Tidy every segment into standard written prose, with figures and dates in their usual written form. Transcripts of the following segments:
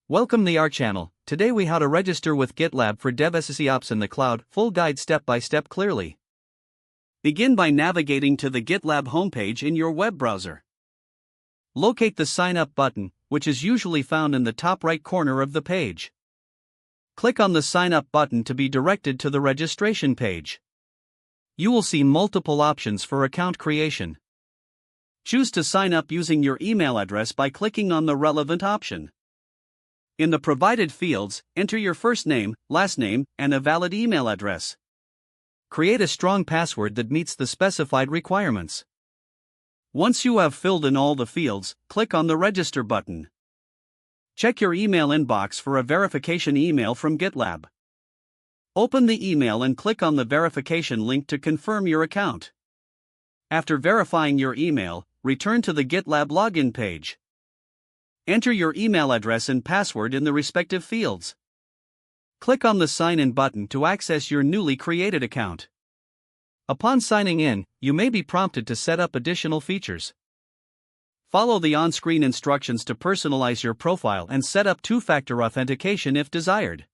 Welcome to our channel. Today we how to register with GitLab for DevSecOps in the cloud, full guide step by step clearly. Begin by navigating to the GitLab homepage in your web browser. Locate the Sign Up button, which is usually found in the top right corner of the page. Click on the Sign Up button to be directed to the registration page. You will see multiple options for account creation. Choose to sign up using your email address by clicking on the relevant option. In the provided fields, enter your first name, last name, and a valid email address. Create a strong password that meets the specified requirements. Once you have filled in all the fields, click on the Register button. Check your email inbox for a verification email from GitLab. Open the email and click on the verification link to confirm your account. After verifying your email, return to the GitLab login page. Enter your email address and password in the respective fields. Click on the Sign In button to access your newly created account. Upon signing in, you may be prompted to set up additional features. Follow the on-screen instructions to personalize your profile and set up two-factor authentication if desired.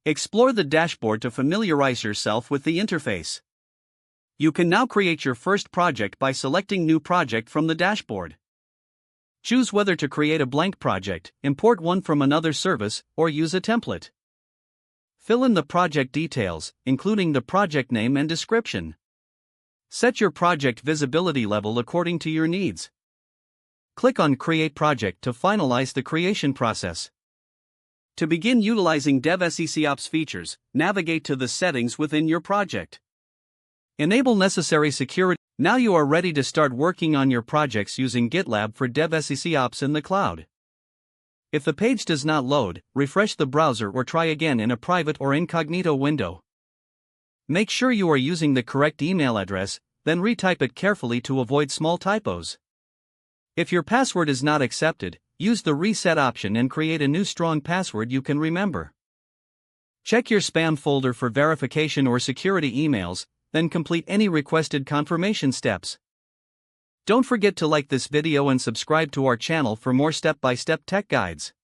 Explore the dashboard to familiarize yourself with the interface. You can now create your first project by selecting New Project from the dashboard. Choose whether to create a blank project, import one from another service, or use a template. Fill in the project details, including the project name and description. Set your project visibility level according to your needs. Click on Create Project to finalize the creation process. To begin utilizing DevSecOps features, navigate to the settings within your project. Enable necessary security. Now you are ready to start working on your projects using GitLab for DevSecOps in the cloud. If the page does not load, refresh the browser or try again in a private or incognito window. Make sure you are using the correct email address, then retype it carefully to avoid small typos. If your password is not accepted, use the reset option and create a new strong password you can remember. Check your spam folder for verification or security emails, then complete any requested confirmation steps. Don't forget to like this video and subscribe to our channel for more step-by-step tech guides.